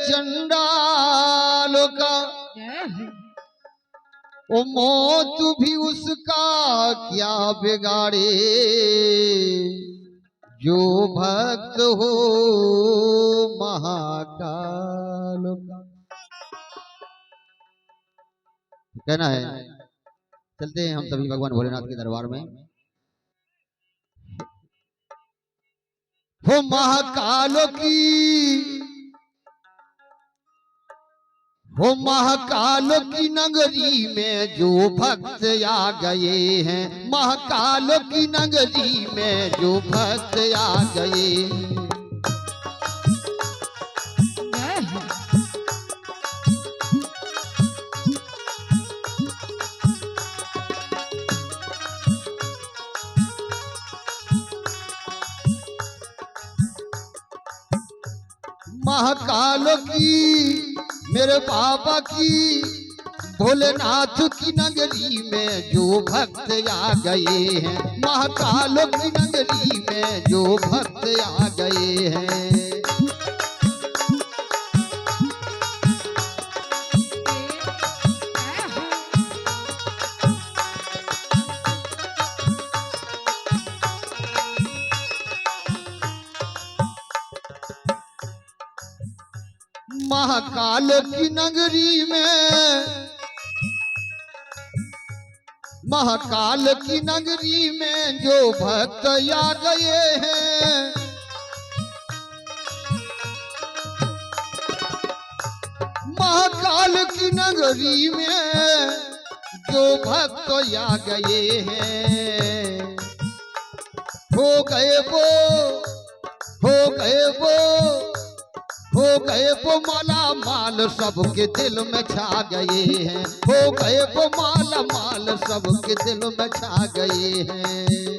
चंडाल का, ओ मौत भी उसका क्या बिगाड़े, जो भक्त हो महाकाल का। कहना है, चलते हैं हम सभी भगवान भोलेनाथ के दरबार में। हो महाकाल की, हो महाकाल की नगरी में जो भक्त आ गए हैं, महाकाल की नगरी में जो भक्त आ गए। महाकाल की मेरे बाबा की, भोलेनाथ की नगरी में जो भक्त आ गए हैं, महाकाल की नगरी में जो भक्त आ गए हैं। महाकाल की नगरी में, महाकाल की नगरी में जो भक्त आ गए हैं, महाकाल की नगरी में जो भक्त आ गए हैं। हो गए वो, हो गए वो, हो गए वो माला माल सबके दिल में छा गए हैं, हो गए वो माला माल सबके दिल में छा गए हैं।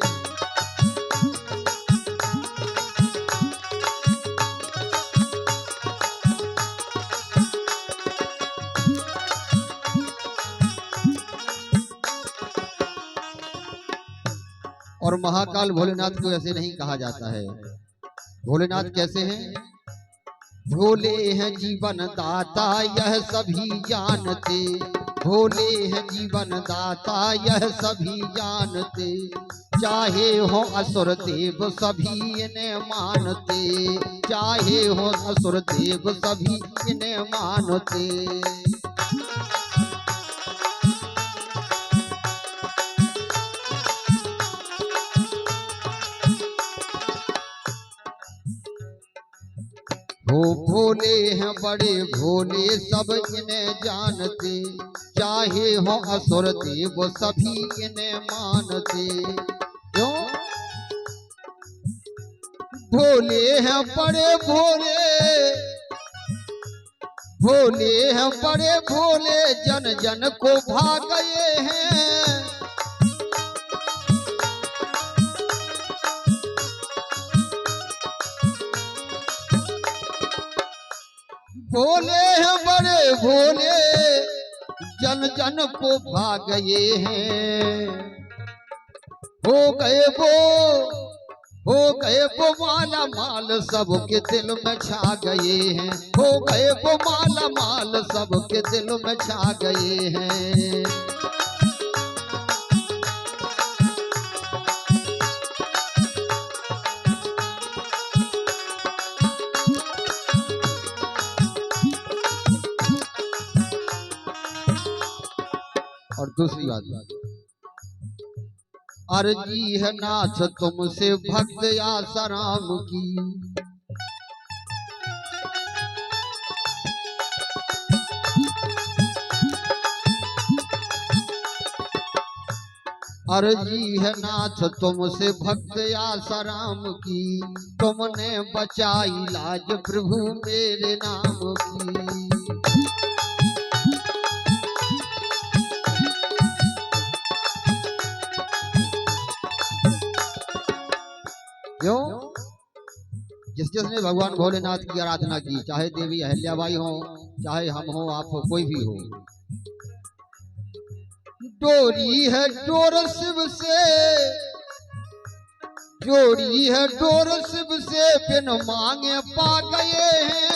और महाकाल भोलेनाथ को ऐसे नहीं कहा जाता है। भोलेनाथ कैसे हैं? भोले हैं जीवन दाता यह सभी जानते, भोले हैं जीवन दाता यह सभी जानते, चाहे हो असुर देव सभी इन्हें मानते, चाहे हो असुर देव सभी इन्हें मानते। हो भोले हैं बड़े भोले सब इन्हें जानते, चाहे हो असुर देव सभी इन्हें मानते। क्यों? भोले हैं बड़े भोले, भोले हैं बड़े भोले जन जन को भा गए हैं। भोले हैं बड़े भोले जन जन को भा गए हैं। हो गए वो माला माल सबके दिल में छा गए हैं, हो गए वो माला माल सबके दिल में छा गए हैं। और दूसरी बात, अर्जी है नाथ तुमसे भक्त आसाराम की, अर्जी है नाथ तुमसे भक्त आसाराम की, तुमने बचाई लाज प्रभु मेरे नाम की। क्यों? जिस जिसने भगवान भोलेनाथ की आराधना की, चाहे देवी अहिल्याबाई हो, चाहे हम हो, आप हो, कोई भी हो, डोरी है डोर शिव से, जोड़ी है डोर शिव से बिन मांगे पा गए हैं।